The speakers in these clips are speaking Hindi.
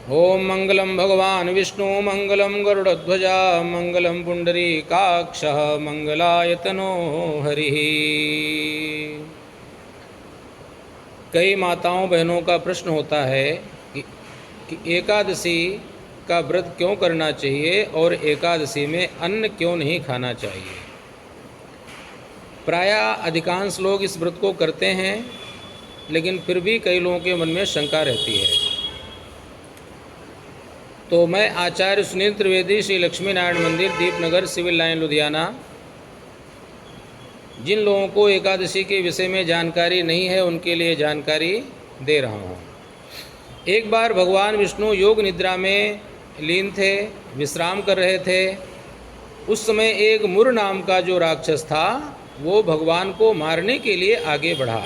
ओम मंगलम भगवान विष्णु मंगलम गरुड़ध्वजा मंगलम पुंडरीकाक्षः मंगलायतनो हरिः। कई माताओं बहनों का प्रश्न होता है कि एकादशी का व्रत क्यों करना चाहिए और एकादशी में अन्न क्यों नहीं खाना चाहिए। प्रायः अधिकांश लोग इस व्रत को करते हैं, लेकिन फिर भी कई लोगों के मन में शंका रहती है। तो मैं आचार्य सुनील त्रिवेदी, श्री लक्ष्मी नारायण मंदिर, दीपनगर, सिविल लाइन, लुधियाना, जिन लोगों को एकादशी के विषय में जानकारी नहीं है उनके लिए जानकारी दे रहा हूँ। एक बार भगवान विष्णु योग निद्रा में लीन थे, विश्राम कर रहे थे। उस समय एक मुर नाम का जो राक्षस था वो भगवान को मारने के लिए आगे बढ़ा।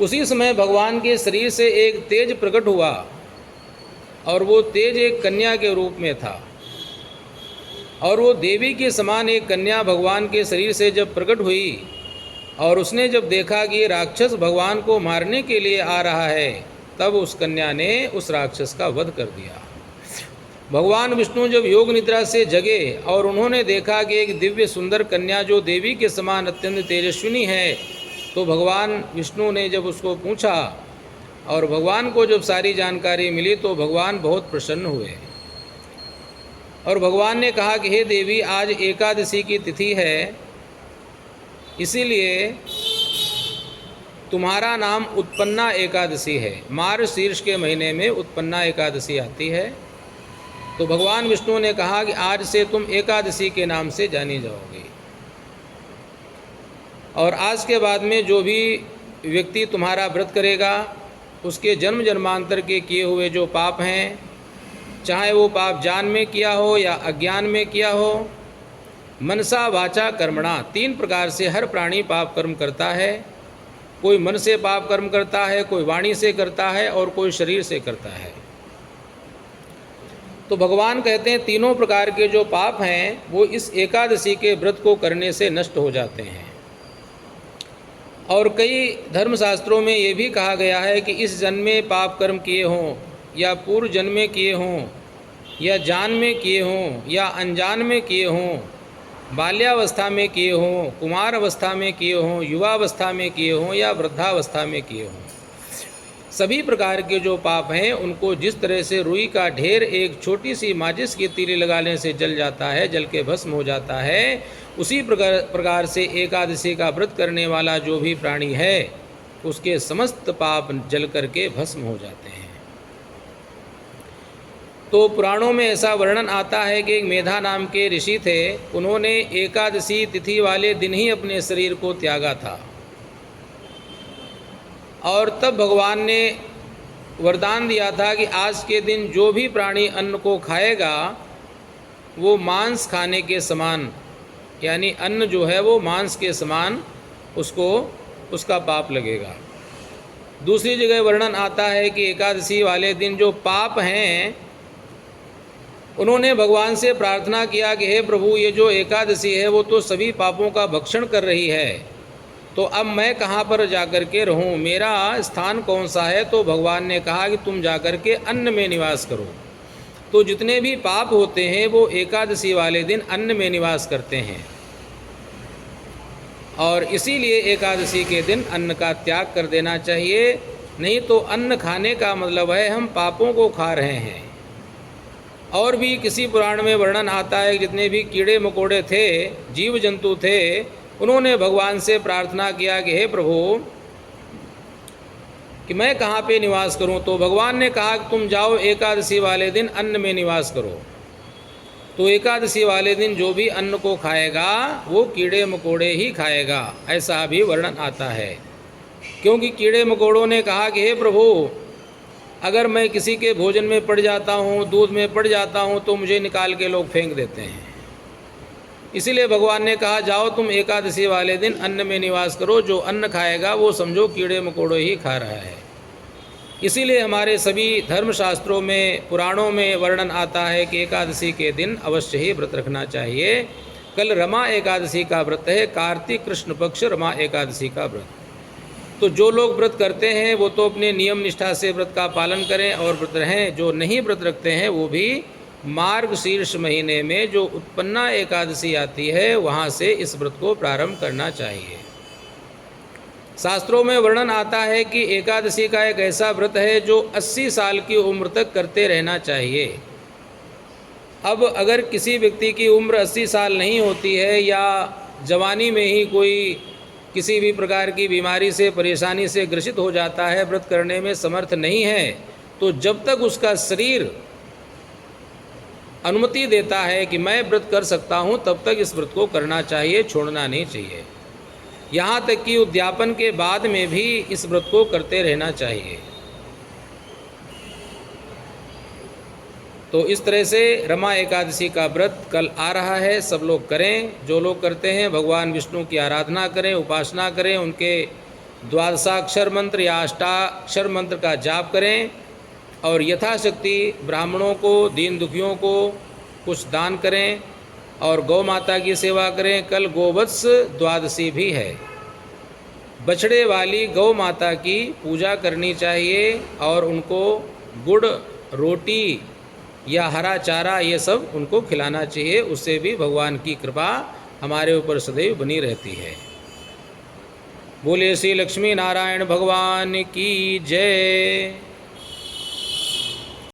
उसी समय भगवान के शरीर से एक तेज प्रकट हुआ और वो तेज एक कन्या के रूप में था, और वो देवी के समान एक कन्या भगवान के शरीर से जब प्रकट हुई और उसने जब देखा कि ये राक्षस भगवान को मारने के लिए आ रहा है, तब उस कन्या ने उस राक्षस का वध कर दिया। भगवान विष्णु जब योग निद्रा से जगे और उन्होंने देखा कि एक दिव्य सुंदर कन्या जो देवी के समान अत्यंत तेजस्विनी है, तो भगवान विष्णु ने जब उसको पूछा और भगवान को जब सारी जानकारी मिली तो भगवान बहुत प्रसन्न हुए और भगवान ने कहा कि हे देवी, आज एकादशी की तिथि है, इसीलिए तुम्हारा नाम उत्पन्ना एकादशी है। मार्गशीर्ष के महीने में उत्पन्ना एकादशी आती है। तो भगवान विष्णु ने कहा कि आज से तुम एकादशी के नाम से जानी जाओगी, और आज के बाद में जो भी व्यक्ति तुम्हारा व्रत करेगा उसके जन्म जन्मांतर के किए हुए जो पाप हैं, चाहे वो पाप जान में किया हो या अज्ञान में किया हो, मनसा वाचा कर्मणा, 3 प्रकार से हर प्राणी पाप कर्म करता है। कोई मन से पाप कर्म करता है, कोई वाणी से करता है और कोई शरीर से करता है। तो भगवान कहते हैं तीनों प्रकार के जो पाप हैं वो इस एकादशी के व्रत को करने से नष्ट हो जाते हैं। और कई धर्मशास्त्रों में ये भी कहा गया है कि इस जन्म में पाप कर्म किए हों या पूर्व जन्म में किए हों या जान में किए हों या अनजान में किए हों, बाल्यावस्था में किए हों, कुमार अवस्था में किए हों, युवावस्था में किए हों या वृद्धावस्था में किए हों, सभी प्रकार के जो पाप हैं उनको जिस तरह से रुई का ढेर एक छोटी सी माचिस की तीली लगाने से जल जाता है, जल के भस्म हो जाता है, उसी प्रकार से एकादशी का व्रत करने वाला जो भी प्राणी है उसके समस्त पाप जल करके भस्म हो जाते हैं। तो पुराणों में ऐसा वर्णन आता है कि एक मेधा नाम के ऋषि थे, उन्होंने एकादशी तिथि वाले दिन ही अपने शरीर को त्यागा था, और तब भगवान ने वरदान दिया था कि आज के दिन जो भी प्राणी अन्न को खाएगा वो मांस खाने के समान, यानी अन्न जो है वो मांस के समान उसको उसका पाप लगेगा। दूसरी जगह वर्णन आता है कि एकादशी वाले दिन जो पाप हैं उन्होंने भगवान से प्रार्थना किया कि हे प्रभु, ये जो एकादशी है वो तो सभी पापों का भक्षण कर रही है, तो अब मैं कहाँ पर जाकर के रहूँ, मेरा स्थान कौन सा है। तो भगवान ने कहा कि तुम जाकर के अन्न में निवास करो। तो जितने भी पाप होते हैं वो एकादशी वाले दिन अन्न में निवास करते हैं, और इसीलिए एकादशी के दिन अन्न का त्याग कर देना चाहिए। नहीं तो अन्न खाने का मतलब है हम पापों को खा रहे हैं। और भी किसी पुराण में वर्णन आता है कि जितने भी कीड़े मकोड़े थे, जीव जंतु थे, उन्होंने भगवान से प्रार्थना किया कि हे प्रभु, कि मैं कहाँ पे निवास करूँ। तो भगवान ने कहा कि तुम जाओ एकादशी वाले दिन अन्न में निवास करो। तो एकादशी वाले दिन जो भी अन्न को खाएगा वो कीड़े मकोड़े ही खाएगा, ऐसा भी वर्णन आता है। क्योंकि कीड़े मकोड़ों ने कहा कि हे प्रभु, अगर मैं किसी के भोजन में पड़ जाता हूँ, दूध में पड़ जाता हूँ, तो मुझे निकाल के लोग फेंक देते हैं। इसीलिए भगवान ने कहा जाओ तुम एकादशी वाले दिन अन्न में निवास करो, जो अन्न खाएगा वो समझो कीड़े मकोड़े ही खा रहा है। इसीलिए हमारे सभी धर्मशास्त्रों में, पुराणों में वर्णन आता है कि एकादशी के दिन अवश्य ही व्रत रखना चाहिए। कल रमा एकादशी का व्रत है, कार्तिक कृष्ण पक्ष रमा एकादशी का व्रत। तो जो लोग व्रत करते हैं वो तो अपने नियम निष्ठा से व्रत का पालन करें और व्रत रहें। जो नहीं व्रत रखते हैं वो भी मार्गशीर्ष महीने में जो उत्पन्ना एकादशी आती है वहाँ से इस व्रत को प्रारंभ करना चाहिए। शास्त्रों में वर्णन आता है कि एकादशी का एक ऐसा व्रत है जो 80 साल की उम्र तक करते रहना चाहिए। अब अगर किसी व्यक्ति की उम्र 80 साल नहीं होती है या जवानी में ही कोई किसी भी प्रकार की बीमारी से परेशानी से ग्रसित हो जाता है, व्रत करने में समर्थ नहीं है, तो जब तक उसका शरीर अनुमति देता है कि मैं व्रत कर सकता हूँ, तब तक इस व्रत को करना चाहिए, छोड़ना नहीं चाहिए। यहाँ तक कि उद्यापन के बाद में भी इस व्रत को करते रहना चाहिए। तो इस तरह से रमा एकादशी का व्रत कल आ रहा है, सब लोग करें। जो लोग करते हैं भगवान विष्णु की आराधना करें, उपासना करें, उनके द्वादशाक्षर मंत्र या अष्टाक्षर मंत्र का जाप करें और यथाशक्ति ब्राह्मणों को, दीन दुखियों को कुछ दान करें और गौ माता की सेवा करें। कल गोवत्स द्वादशी भी है। बछड़े वाली गौ माता की पूजा करनी चाहिए और उनको गुड़, रोटी या हरा चारा ये सब उनको खिलाना चाहिए। उससे भी भगवान की कृपा हमारे ऊपर सदैव बनी रहती है। बोले श्री लक्ष्मी नारायण भगवान की जय।